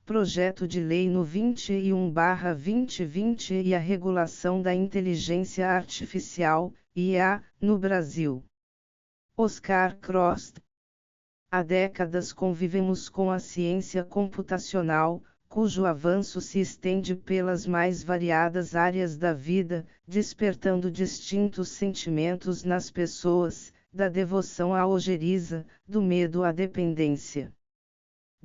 Projeto de Lei no 21/2020 e a regulação da inteligência artificial, IA, no Brasil. Oscar Crost. Há décadas convivemos com a ciência computacional, cujo avanço se estende pelas mais variadas áreas da vida, despertando distintos sentimentos nas pessoas, da devoção à ojeriza, do medo à dependência.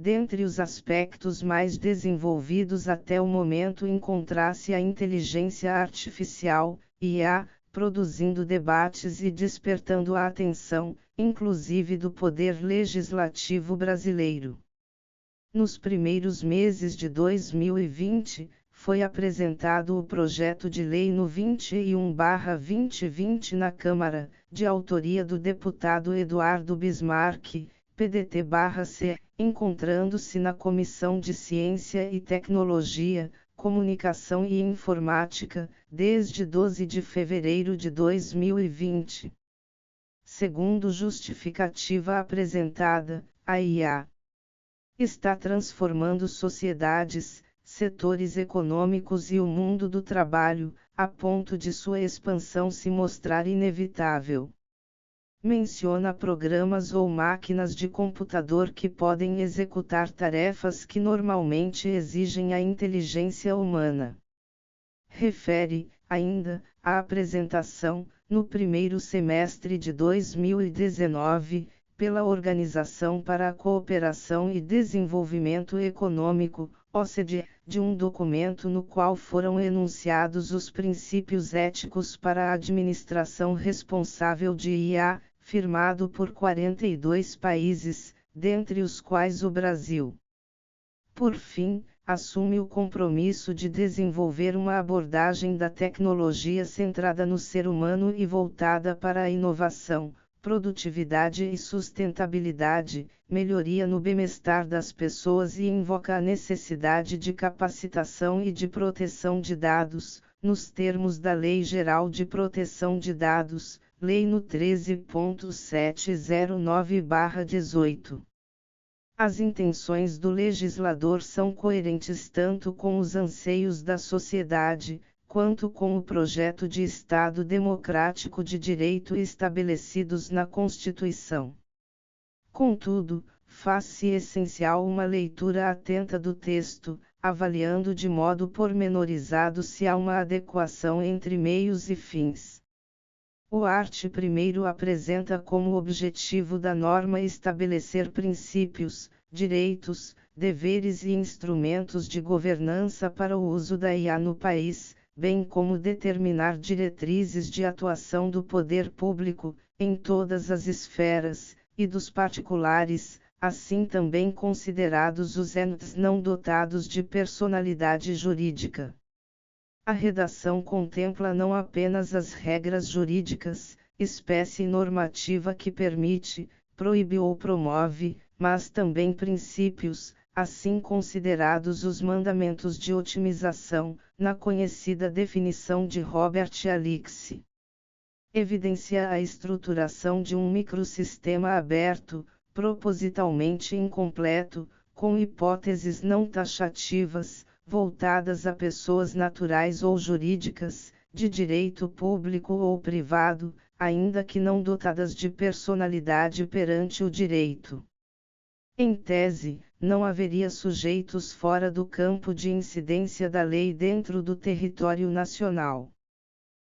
Dentre os aspectos mais desenvolvidos até o momento encontra-se a inteligência artificial, IA, produzindo debates e despertando a atenção, inclusive do poder legislativo brasileiro. Nos primeiros meses de 2020, foi apresentado o projeto de lei no 21/2020 na Câmara, de autoria do deputado Eduardo Bismarck, PDT-C, encontrando-se na Comissão de Ciência e Tecnologia, Comunicação e Informática, desde 12 de fevereiro de 2020. Segundo justificativa apresentada, a IA está transformando sociedades, setores econômicos e o mundo do trabalho, a ponto de sua expansão se mostrar inevitável. Menciona programas ou máquinas de computador que podem executar tarefas que normalmente exigem a inteligência humana. Refere, ainda, a apresentação, no primeiro semestre de 2019, pela Organização para a Cooperação e Desenvolvimento Econômico, OCDE, de um documento no qual foram enunciados os princípios éticos para a administração responsável de IA, firmado por 42 países, dentre os quais o Brasil. Por fim, assume o compromisso de desenvolver uma abordagem da tecnologia centrada no ser humano e voltada para a inovação, produtividade e sustentabilidade, melhoria no bem-estar das pessoas e invoca a necessidade de capacitação e de proteção de dados, nos termos da Lei Geral de Proteção de Dados, Lei no 13.709/18. As intenções do legislador são coerentes tanto com os anseios da sociedade, quanto com o projeto de Estado democrático de direito estabelecidos na Constituição. Contudo, faz-se essencial uma leitura atenta do texto, avaliando de modo pormenorizado se há uma adequação entre meios e fins. O art. 1º apresenta como objetivo da norma estabelecer princípios, direitos, deveres e instrumentos de governança para o uso da IA no país, bem como determinar diretrizes de atuação do poder público, em todas as esferas, e dos particulares, assim também considerados os entes não dotados de personalidade jurídica. A redação contempla não apenas as regras jurídicas, espécie normativa que permite, proíbe ou promove, mas também princípios, assim considerados os mandamentos de otimização, na conhecida definição de Robert Alix. Evidencia a estruturação de um microsistema aberto, propositalmente incompleto, com hipóteses não taxativas, voltadas a pessoas naturais ou jurídicas, de direito público ou privado, ainda que não dotadas de personalidade perante o direito. Em tese, não haveria sujeitos fora do campo de incidência da lei dentro do território nacional.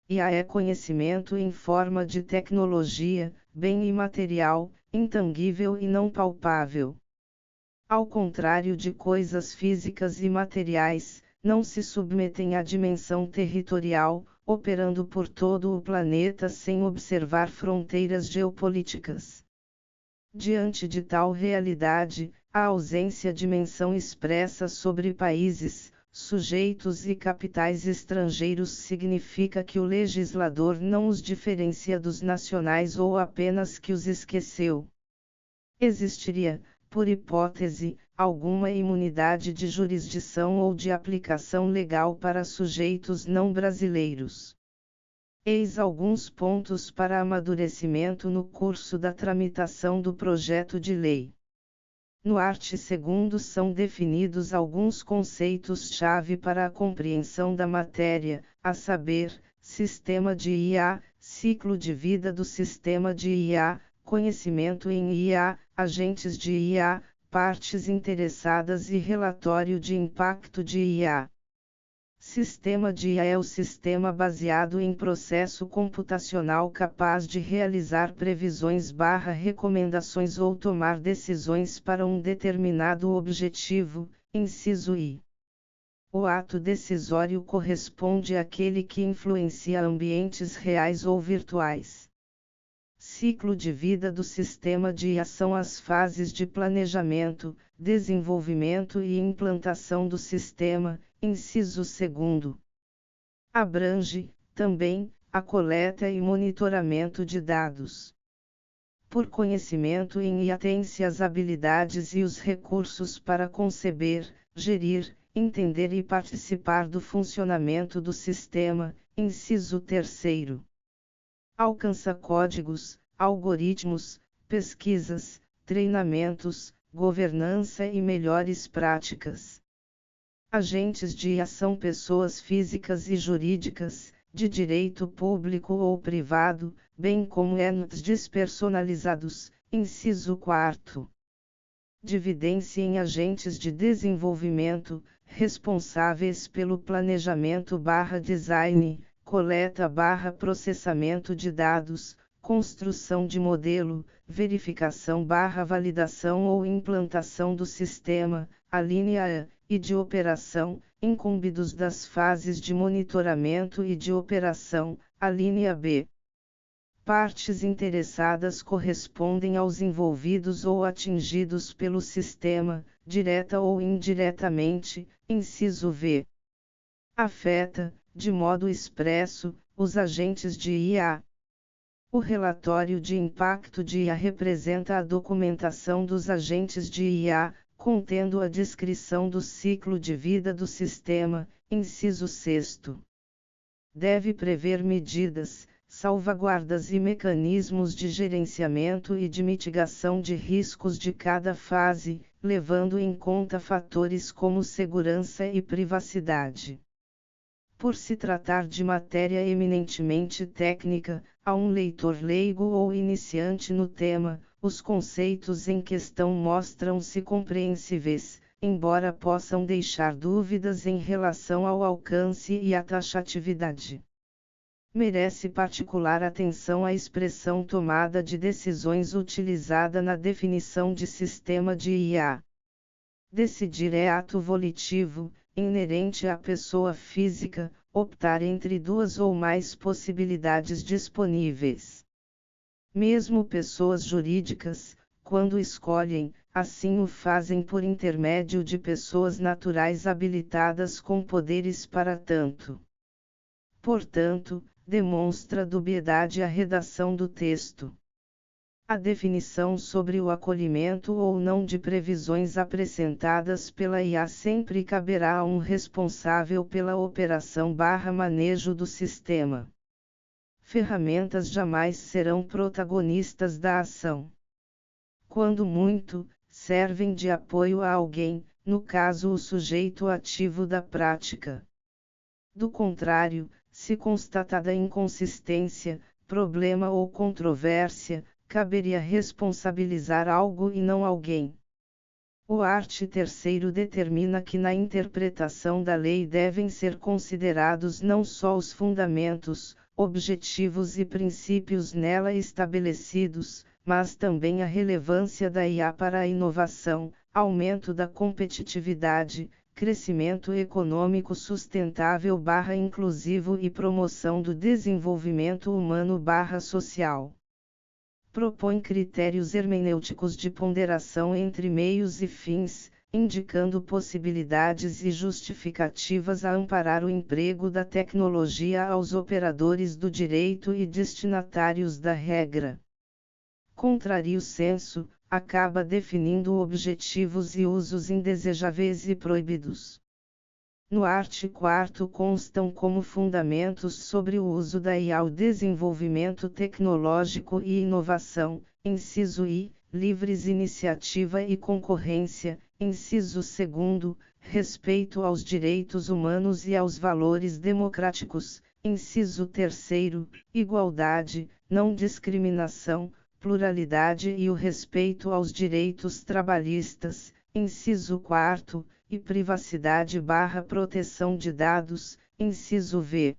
IA é conhecimento em forma de tecnologia, bem imaterial, intangível e não palpável. Ao contrário de coisas físicas e materiais, não se submetem à dimensão territorial, operando por todo o planeta sem observar fronteiras geopolíticas. Diante de tal realidade, a ausência de menção expressa sobre países, sujeitos e capitais estrangeiros significa que o legislador não os diferencia dos nacionais ou apenas que os esqueceu. Existiria, por hipótese, alguma imunidade de jurisdição ou de aplicação legal para sujeitos não brasileiros. Eis alguns pontos para amadurecimento no curso da tramitação do projeto de lei. No art. 2 são definidos alguns conceitos-chave para a compreensão da matéria, a saber, sistema de IA, ciclo de vida do sistema de IA, conhecimento em IA, agentes de IA, partes interessadas e relatório de impacto de IA. Sistema de IA é o sistema baseado em processo computacional capaz de realizar previsões/recomendações ou tomar decisões para um determinado objetivo, inciso I. O ato decisório corresponde àquele que influencia ambientes reais ou virtuais. Ciclo de vida do sistema de IA são as fases de planejamento, desenvolvimento e implantação do sistema, inciso 2. Abrange, também, a coleta e monitoramento de dados. Por conhecimento em IA tem-se as habilidades e os recursos para conceber, gerir, entender e participar do funcionamento do sistema, inciso 3. Alcança códigos, algoritmos, pesquisas, treinamentos, governança e melhores práticas. Agentes de IA são pessoas físicas e jurídicas, de direito público ou privado, bem como entes despersonalizados, inciso 4. Dividem-se em agentes de desenvolvimento, responsáveis pelo planejamento/design, coleta/processamento de dados, construção de modelo, verificação/validação ou implantação do sistema, a linha A, e de operação, incumbidos das fases de monitoramento e de operação, a linha B. Partes interessadas correspondem aos envolvidos ou atingidos pelo sistema, direta ou indiretamente, inciso V. Afeta, de modo expresso, os agentes de IA. O relatório de impacto de IA representa a documentação dos agentes de IA, contendo a descrição do ciclo de vida do sistema, inciso 6. Deve prever medidas, salvaguardas e mecanismos de gerenciamento e de mitigação de riscos de cada fase, levando em conta fatores como segurança e privacidade. Por se tratar de matéria eminentemente técnica, a um leitor leigo ou iniciante no tema, os conceitos em questão mostram-se compreensíveis, embora possam deixar dúvidas em relação ao alcance e à taxatividade. Merece particular atenção a expressão tomada de decisões utilizada na definição de sistema de IA. Decidir é ato volitivo, inerente à pessoa física, optar entre duas ou mais possibilidades disponíveis. Mesmo pessoas jurídicas, quando escolhem, assim o fazem por intermédio de pessoas naturais habilitadas com poderes para tanto. Portanto, demonstra dubiedade a redação do texto. A definição sobre o acolhimento ou não de previsões apresentadas pela IA sempre caberá a um responsável pela operação/manejo do sistema. Ferramentas jamais serão protagonistas da ação. Quando muito, servem de apoio a alguém, no caso o sujeito ativo da prática. Do contrário, se constatada inconsistência, problema ou controvérsia, caberia responsabilizar algo e não alguém. O art. 3 determina que na interpretação da lei devem ser considerados não só os fundamentos, objetivos e princípios nela estabelecidos, mas também a relevância da IA para a inovação, aumento da competitividade, crescimento econômico sustentável/inclusivo e promoção do desenvolvimento humano/social. Propõe critérios hermenêuticos de ponderação entre meios e fins, indicando possibilidades e justificativas a amparar o emprego da tecnologia aos operadores do direito e destinatários da regra. Contraria o senso, acaba definindo objetivos e usos indesejáveis e proibidos. No art. 4 constam como fundamentos sobre o uso da IA o desenvolvimento tecnológico e inovação, inciso I, livres iniciativa e concorrência, inciso 2º, respeito aos direitos humanos e aos valores democráticos, inciso 3º, igualdade, não discriminação, pluralidade e o respeito aos direitos trabalhistas, inciso 4º, e privacidade/proteção de dados, inciso v.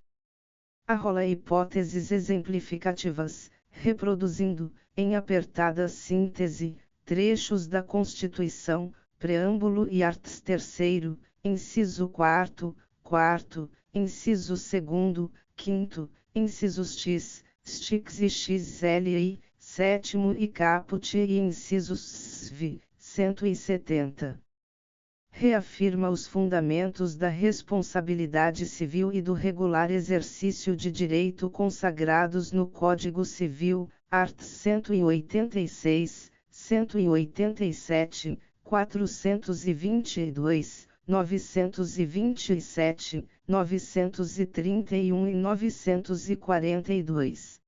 Arrola hipóteses exemplificativas, reproduzindo, em apertada síntese, trechos da Constituição, preâmbulo e arts 3º, inciso 4º, inciso 2º, 5º, incisos x, stix e xli, 7º e caput e incisos sv, 170. Reafirma os fundamentos da responsabilidade civil e do regular exercício de direito consagrados no Código Civil, art. 186, 187, 422, 927, 931 e 942.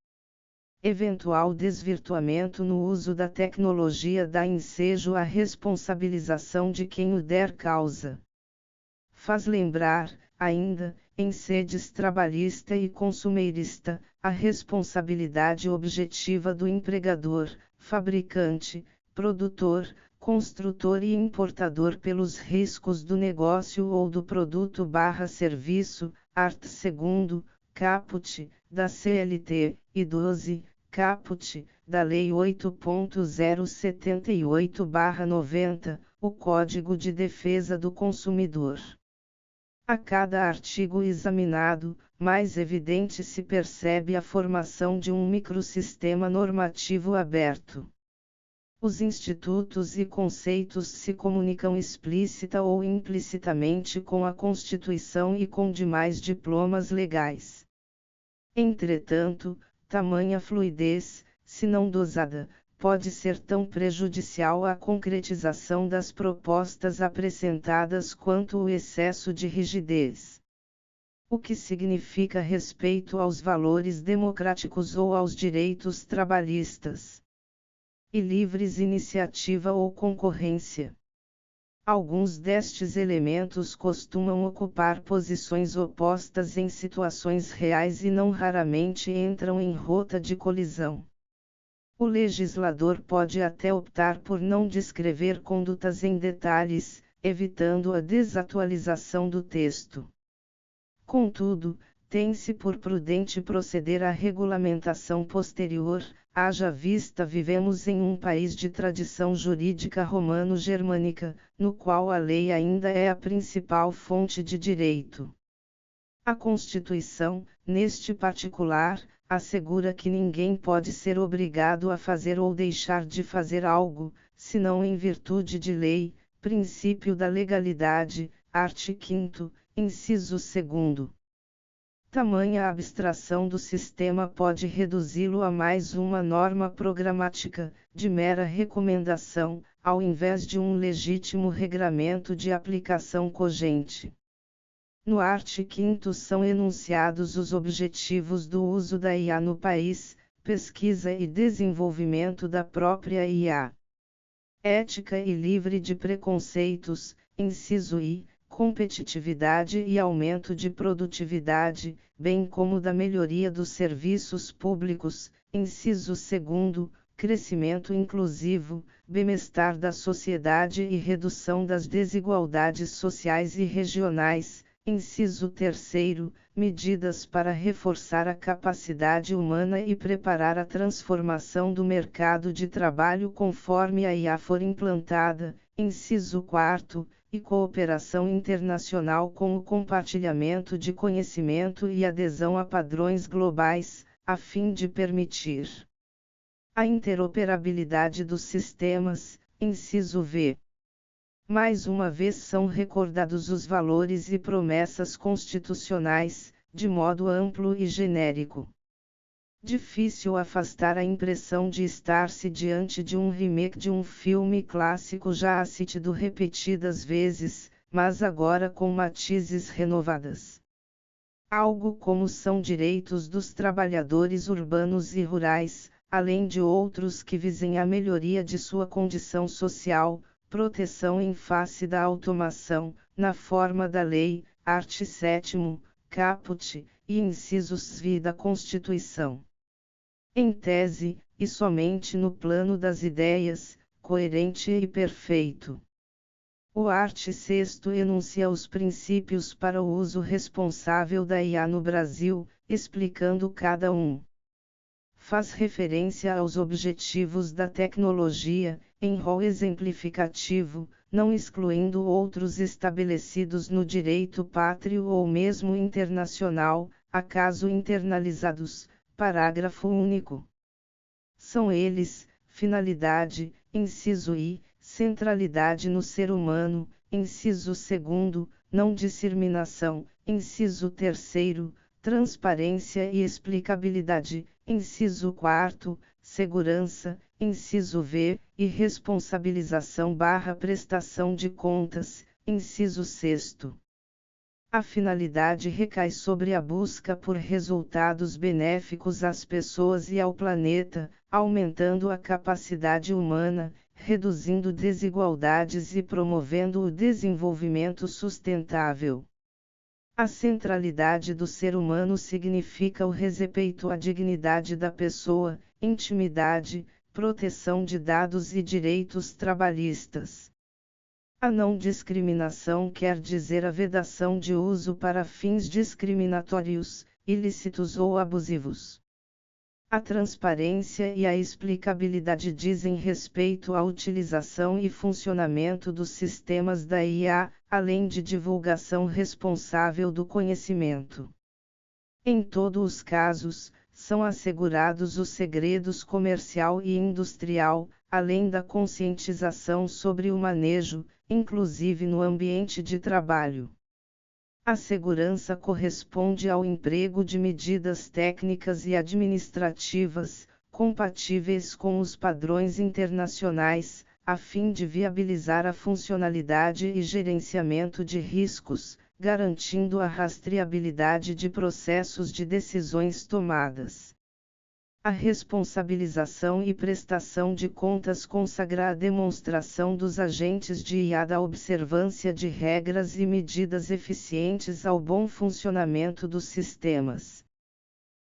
Eventual desvirtuamento no uso da tecnologia dá ensejo à responsabilização de quem o der causa. Faz lembrar, ainda, em sedes trabalhista e consumeirista, a responsabilidade objetiva do empregador, fabricante, produtor, construtor e importador pelos riscos do negócio ou do produto/serviço, art. 2º, caput, da CLT, e 12, caput, da Lei 8.078/90, o Código de Defesa do Consumidor. A cada artigo examinado, mais evidente se percebe a formação de um microsistema normativo aberto. Os institutos e conceitos se comunicam explícita ou implicitamente com a Constituição e com demais diplomas legais. Entretanto, tamanha fluidez, se não dosada, pode ser tão prejudicial à concretização das propostas apresentadas quanto o excesso de rigidez. O que significa respeito aos valores democráticos ou aos direitos trabalhistas e livres iniciativa ou concorrência. Alguns destes elementos costumam ocupar posições opostas em situações reais e não raramente entram em rota de colisão. O legislador pode até optar por não descrever condutas em detalhes, evitando a desatualização do texto. Contudo, tem-se por prudente proceder à regulamentação posterior, haja vista vivemos em um país de tradição jurídica romano-germânica, no qual a lei ainda é a principal fonte de direito. A Constituição, neste particular, assegura que ninguém pode ser obrigado a fazer ou deixar de fazer algo, senão em virtude de lei, princípio da legalidade, art. 5º, inciso 2º. Tamanha abstração do sistema pode reduzi-lo a mais uma norma programática, de mera recomendação, ao invés de um legítimo regramento de aplicação cogente. No art. 5º são enunciados os objetivos do uso da IA no país, pesquisa e desenvolvimento da própria IA. Ética e livre de preconceitos, inciso I. Competitividade e aumento de produtividade, bem como da melhoria dos serviços públicos, inciso 2º, crescimento inclusivo, bem-estar da sociedade e redução das desigualdades sociais e regionais, inciso 3º, medidas para reforçar a capacidade humana e preparar a transformação do mercado de trabalho conforme a IA for implantada, inciso 4º, e cooperação internacional com o compartilhamento de conhecimento e adesão a padrões globais, a fim de permitir a interoperabilidade dos sistemas, inciso v. Mais uma vez são recordados os valores e promessas constitucionais, de modo amplo e genérico. Difícil afastar a impressão de estar-se diante de um remake de um filme clássico já assistido repetidas vezes, mas agora com matizes renovadas. Algo como são direitos dos trabalhadores urbanos e rurais, além de outros que visem a melhoria de sua condição social, proteção em face da automação, na forma da lei, art. 7º, caput, e incisos V da Constituição. Em tese, e somente no plano das ideias, coerente e perfeito. O art. 6º enuncia os princípios para o uso responsável da IA no Brasil, explicando cada um. Faz referência aos objetivos da tecnologia, em rol exemplificativo, não excluindo outros estabelecidos no direito pátrio ou mesmo internacional, acaso internalizados. Parágrafo único. São eles: finalidade, inciso I, centralidade no ser humano, inciso 2º, não discriminação, inciso 3º, transparência e explicabilidade, inciso 4º, segurança, inciso V, e responsabilização/prestação de contas, inciso 6º. A finalidade recai sobre a busca por resultados benéficos às pessoas e ao planeta, aumentando a capacidade humana, reduzindo desigualdades e promovendo o desenvolvimento sustentável. A centralidade do ser humano significa o respeito à dignidade da pessoa, intimidade, proteção de dados e direitos trabalhistas. A não discriminação quer dizer a vedação de uso para fins discriminatórios, ilícitos ou abusivos. A transparência e a explicabilidade dizem respeito à utilização e funcionamento dos sistemas da IA, além de divulgação responsável do conhecimento. Em todos os casos, são assegurados os segredos comercial e industrial, além da conscientização sobre o manejo, inclusive no ambiente de trabalho. A segurança corresponde ao emprego de medidas técnicas e administrativas, compatíveis com os padrões internacionais, a fim de viabilizar a funcionalidade e gerenciamento de riscos, garantindo a rastreabilidade de processos de decisões tomadas. A responsabilização e prestação de contas consagra a demonstração dos agentes de IA da observância de regras e medidas eficientes ao bom funcionamento dos sistemas.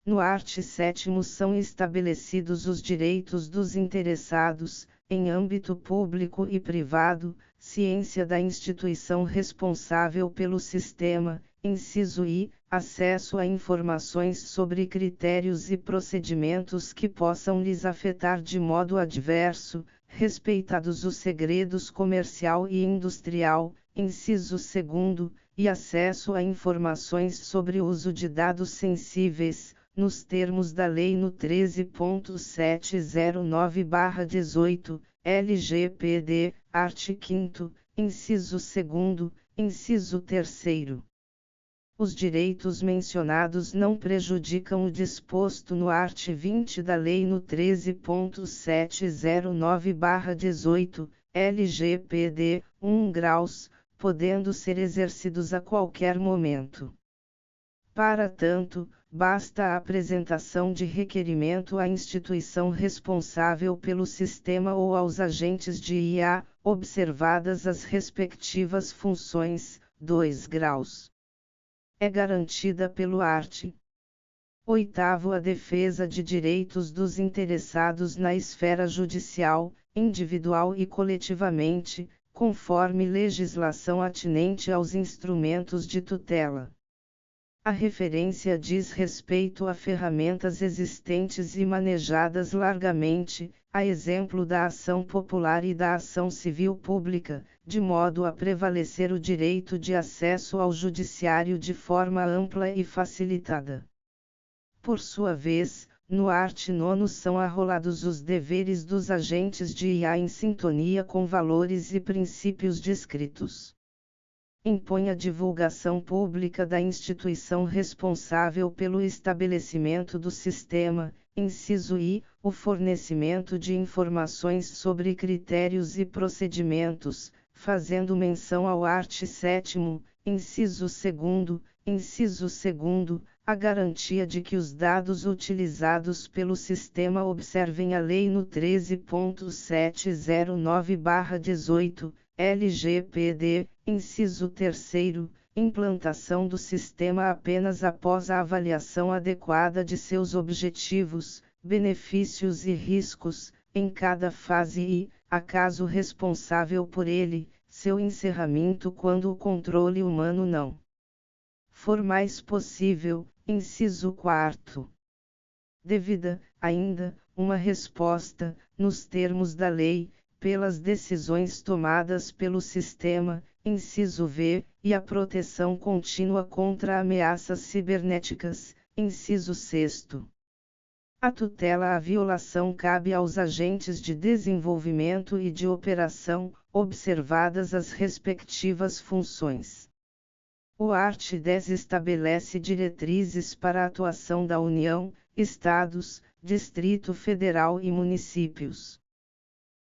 No art. 7º são estabelecidos os direitos dos interessados, em âmbito público e privado, ciência da instituição responsável pelo sistema, inciso I, acesso a informações sobre critérios e procedimentos que possam lhes afetar de modo adverso, respeitados os segredos comercial e industrial, inciso 2º, e acesso a informações sobre o uso de dados sensíveis, nos termos da Lei nº 13.709/18, LGPD, art. 5º, inciso 2º, inciso 3º. Os direitos mencionados não prejudicam o disposto no art. 20 da Lei nº 13.709/18, LGPD, 1 graus, podendo ser exercidos a qualquer momento. Para tanto, basta a apresentação de requerimento à instituição responsável pelo sistema ou aos agentes de IA, observadas as respectivas funções, 2 graus. É garantida pelo art. 8º a defesa de direitos dos interessados na esfera judicial, individual e coletivamente, conforme legislação atinente aos instrumentos de tutela. A referência diz respeito a ferramentas existentes e manejadas largamente, a exemplo da ação popular e da ação civil pública, de modo a prevalecer o direito de acesso ao judiciário de forma ampla e facilitada. Por sua vez, no art. 9 são arrolados os deveres dos agentes de IA em sintonia com valores e princípios descritos. Impõe a divulgação pública da instituição responsável pelo estabelecimento do sistema, inciso I, o fornecimento de informações sobre critérios e procedimentos, fazendo menção ao art. 7º, inciso 2º, a garantia de que os dados utilizados pelo sistema observem a Lei no 13.709/18, LGPD, inciso 3º, implantação do sistema apenas após a avaliação adequada de seus objetivos, benefícios e riscos, em cada fase e, acaso responsável por ele, seu encerramento quando o controle humano não for mais possível, inciso 4º. Devida, ainda, uma resposta, nos termos da lei, pelas decisões tomadas pelo sistema, inciso V, e a proteção contínua contra ameaças cibernéticas, inciso 6º. A tutela à violação cabe aos agentes de desenvolvimento e de operação, observadas as respectivas funções. O art. 10 estabelece diretrizes para a atuação da União, Estados, Distrito Federal e municípios.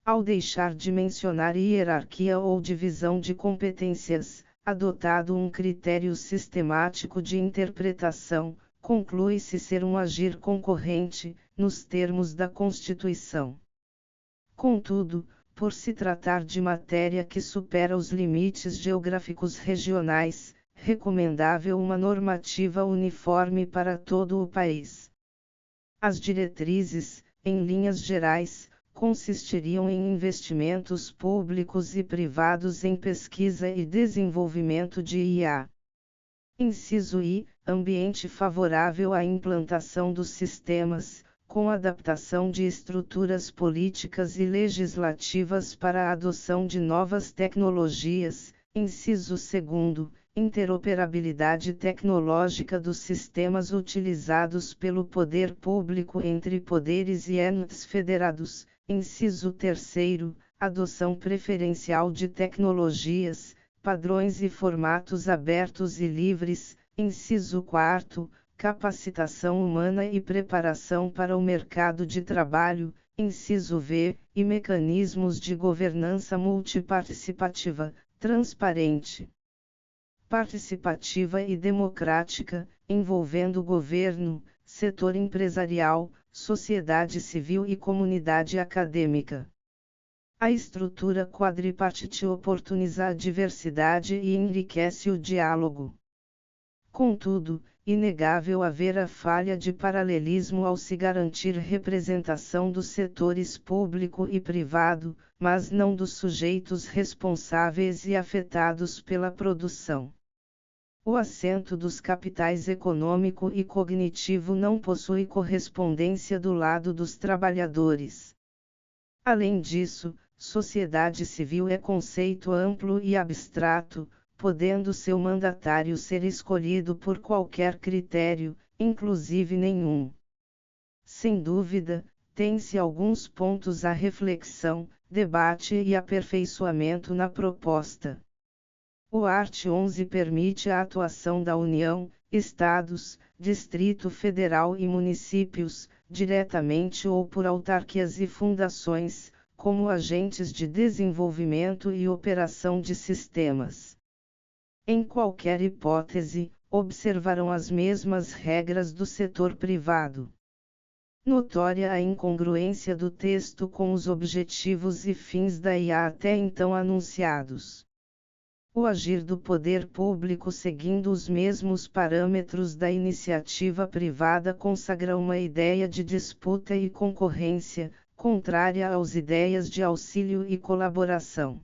Ao deixar de mencionar hierarquia ou divisão de competências, adotado um critério sistemático de interpretação, conclui-se ser um agir concorrente, nos termos da Constituição. Contudo, por se tratar de matéria que supera os limites geográficos regionais, recomendável uma normativa uniforme para todo o país. As diretrizes, em linhas gerais, consistiriam em investimentos públicos e privados em pesquisa e desenvolvimento de IA. Inciso I, ambiente favorável à implantação dos sistemas, com adaptação de estruturas políticas e legislativas para a adoção de novas tecnologias. Inciso 2º, interoperabilidade tecnológica dos sistemas utilizados pelo poder público entre poderes e entes federados. Inciso 3º, adoção preferencial de tecnologias, padrões e formatos abertos e livres. Inciso 4º, capacitação humana e preparação para o mercado de trabalho. Inciso V, e mecanismos de governança multiparticipativa, transparente, participativa e democrática, envolvendo governo, setor empresarial, sociedade civil e comunidade acadêmica. A estrutura quadripartite oportuniza a diversidade e enriquece o diálogo. Contudo, inegável haver a falha de paralelismo ao se garantir representação dos setores público e privado, mas não dos sujeitos responsáveis e afetados pela produção. O assento dos capitais econômico e cognitivo não possui correspondência do lado dos trabalhadores. Além disso, sociedade civil é conceito amplo e abstrato, podendo seu mandatário ser escolhido por qualquer critério, inclusive nenhum. Sem dúvida, tem-se alguns pontos à reflexão, debate e aperfeiçoamento na proposta. O art. 11 permite a atuação da União, Estados, Distrito Federal e municípios, diretamente ou por autarquias e fundações, como agentes de desenvolvimento e operação de sistemas. Em qualquer hipótese, observarão as mesmas regras do setor privado. Notória a incongruência do texto com os objetivos e fins da IA até então anunciados. O agir do poder público seguindo os mesmos parâmetros da iniciativa privada consagra uma ideia de disputa e concorrência, contrária às ideias de auxílio e colaboração.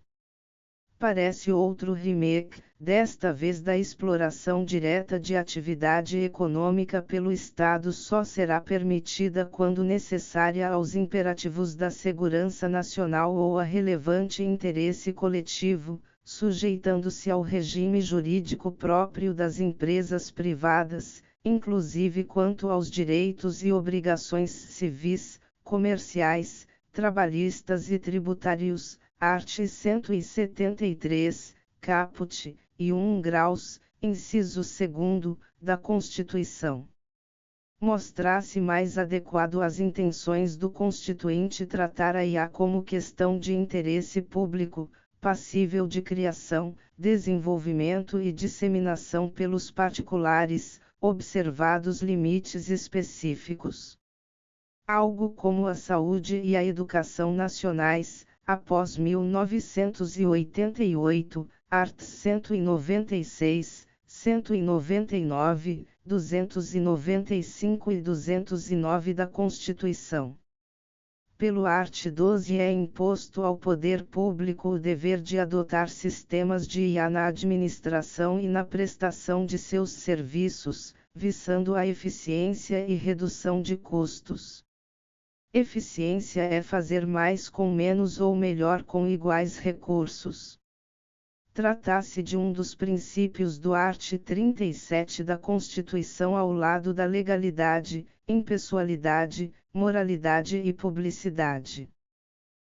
Parece outro remake, desta vez da exploração direta de atividade econômica pelo Estado só será permitida quando necessária aos imperativos da segurança nacional ou a relevante interesse coletivo, sujeitando-se ao regime jurídico próprio das empresas privadas, inclusive quanto aos direitos e obrigações civis, comerciais, trabalhistas e tributários, art. 173, caput, e 1 graus, inciso 2º, da Constituição. Mostrar-se mais adequado às intenções do Constituinte tratar a IA como questão de interesse público, passível de criação, desenvolvimento e disseminação pelos particulares, observados limites específicos. Algo como a saúde e a educação nacionais, após 1988, art. 196, 199, 295 e 209 da Constituição. Pelo art. 12 é imposto ao poder público o dever de adotar sistemas de IA na administração e na prestação de seus serviços, visando a eficiência e redução de custos. Eficiência é fazer mais com menos ou melhor com iguais recursos. Trata-se de um dos princípios do art. 37 da Constituição ao lado da legalidade, impessoalidade, moralidade e publicidade.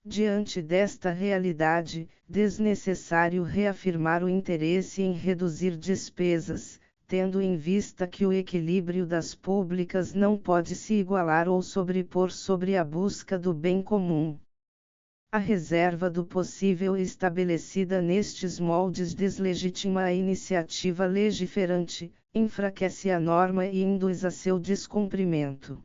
Diante desta realidade, desnecessário reafirmar o interesse em reduzir despesas, tendo em vista que o equilíbrio das públicas não pode se igualar ou sobrepor sobre a busca do bem comum. A reserva do possível estabelecida nestes moldes deslegitima a iniciativa legiferante, enfraquece a norma e induz a seu descumprimento.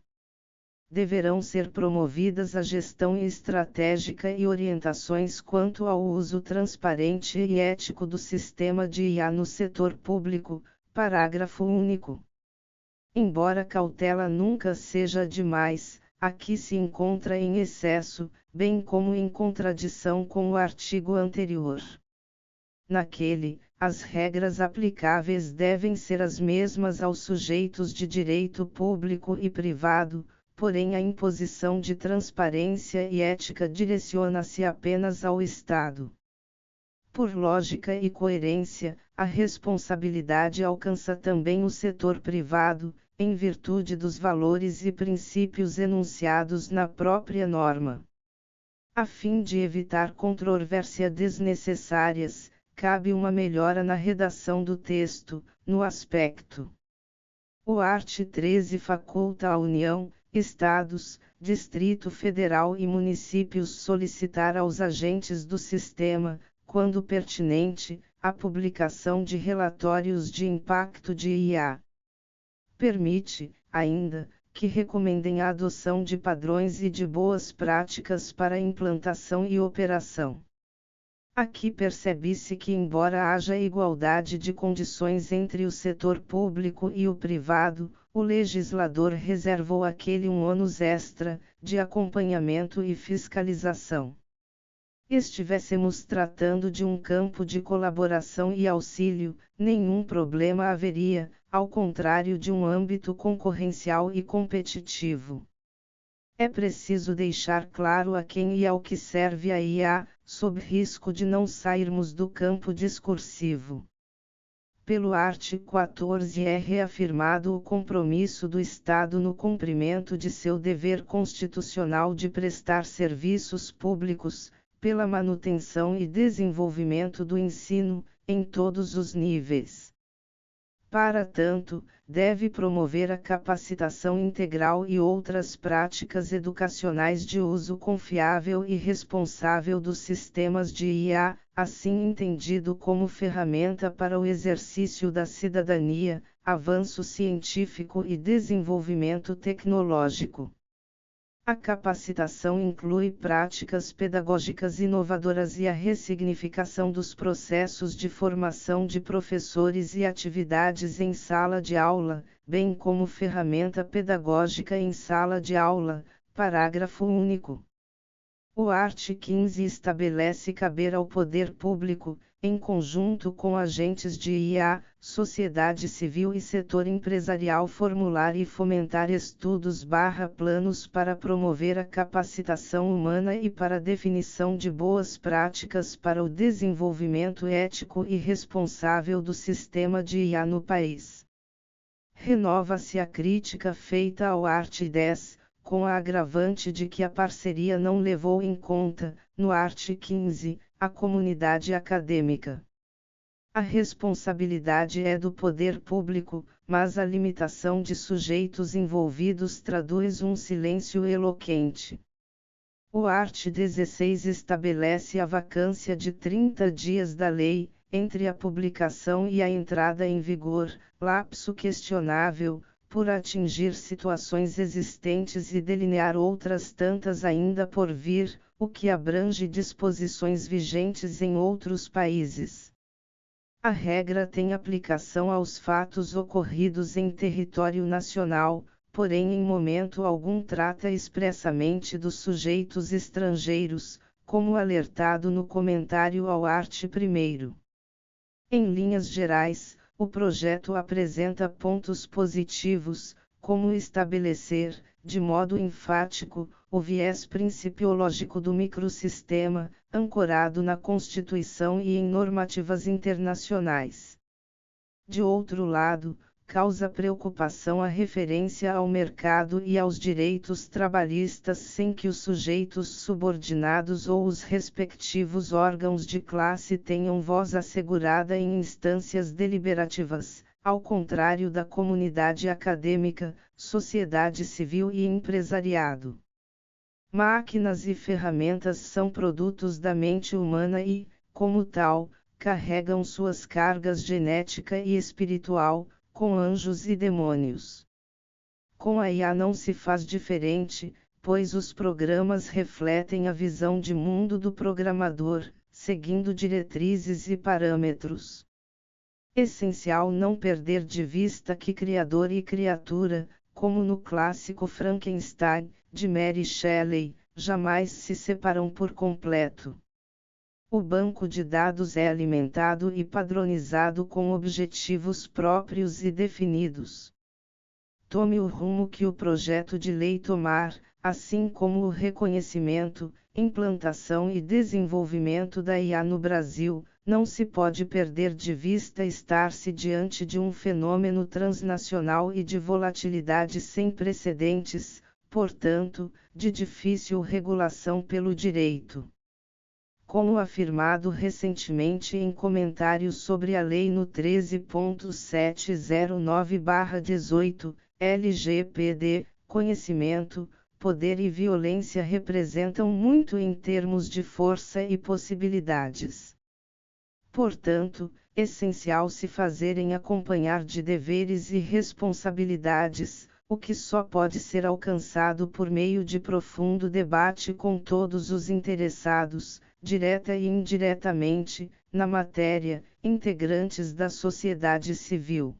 Deverão ser promovidas a gestão estratégica e orientações quanto ao uso transparente e ético do sistema de IA no setor público. Parágrafo único. Embora cautela nunca seja demais, aqui se encontra em excesso, bem como em contradição com o artigo anterior. Naquele, as regras aplicáveis devem ser as mesmas aos sujeitos de direito público e privado, porém a imposição de transparência e ética direciona-se apenas ao Estado. Por lógica e coerência, a responsabilidade alcança também o setor privado, em virtude dos valores e princípios enunciados na própria norma. A fim de evitar controvérsias desnecessárias, cabe uma melhora na redação do texto, no aspecto. O art. 13 faculta à União, Estados, Distrito Federal e municípios solicitar aos agentes do sistema, quando pertinente, a publicação de relatórios de impacto de IA. Permite, ainda, que recomendem a adoção de padrões e de boas práticas para a implantação e operação. Aqui percebe-se que, embora haja igualdade de condições entre o setor público e o privado, o legislador reservou àquele um ônus extra, de acompanhamento e fiscalização. Estivéssemos tratando de um campo de colaboração e auxílio, nenhum problema haveria, ao contrário de um âmbito concorrencial e competitivo. É preciso deixar claro a quem e ao que serve a IA, sob risco de não sairmos do campo discursivo. Pelo art. 14 é reafirmado o compromisso do Estado no cumprimento de seu dever constitucional de prestar serviços públicos, pela manutenção e desenvolvimento do ensino, em todos os níveis. Para tanto, deve promover a capacitação integral e outras práticas educacionais de uso confiável e responsável dos sistemas de IA, assim entendido como ferramenta para o exercício da cidadania, avanço científico e desenvolvimento tecnológico. A capacitação inclui práticas pedagógicas inovadoras e a ressignificação dos processos de formação de professores e atividades em sala de aula, bem como ferramenta pedagógica em sala de aula. Parágrafo único. O art. 15 estabelece caber ao poder público, em conjunto com agentes de IA, sociedade civil e setor empresarial formular e fomentar estudos/planos para promover a capacitação humana e para a definição de boas práticas para o desenvolvimento ético e responsável do sistema de IA no país. Renova-se a crítica feita ao art. 10, com a agravante de que a parceria não levou em conta, no art. 15, a comunidade acadêmica. A responsabilidade é do poder público, mas a limitação de sujeitos envolvidos traduz um silêncio eloquente. O art. 16 estabelece a vacância de 30 dias da lei, entre a publicação e a entrada em vigor, lapso questionável, por atingir situações existentes e delinear outras tantas ainda por vir, o que abrange disposições vigentes em outros países. A regra tem aplicação aos fatos ocorridos em território nacional, porém em momento algum trata expressamente dos sujeitos estrangeiros, como alertado no comentário ao art. 1º. Em linhas gerais, o projeto apresenta pontos positivos, como estabelecer, de modo enfático, o viés principiológico do microsistema, ancorado na Constituição e em normativas internacionais. De outro lado, causa preocupação a referência ao mercado e aos direitos trabalhistas sem que os sujeitos subordinados ou os respectivos órgãos de classe tenham voz assegurada em instâncias deliberativas, ao contrário da comunidade acadêmica, sociedade civil e empresariado. Máquinas e ferramentas são produtos da mente humana e, como tal, carregam suas cargas genética e espiritual, com anjos e demônios. Com a IA não se faz diferente, pois os programas refletem a visão de mundo do programador, seguindo diretrizes e parâmetros. Essencial não perder de vista que criador e criatura, como no clássico Frankenstein, de Mary Shelley, jamais se separam por completo. O banco de dados é alimentado e padronizado com objetivos próprios e definidos. Tome o rumo que o projeto de lei tomar, assim como o reconhecimento, implantação e desenvolvimento da IA no Brasil, não se pode perder de vista estar-se diante de um fenômeno transnacional e de volatilidade sem precedentes, portanto, de difícil regulação pelo direito. Como afirmado recentemente em comentários sobre a lei no 13.709/18, LGPD, conhecimento, poder e violência representam muito em termos de força e possibilidades. Portanto, essencial se fazerem acompanhar de deveres e responsabilidades, o que só pode ser alcançado por meio de profundo debate com todos os interessados, direta e indiretamente, na matéria, integrantes da sociedade civil.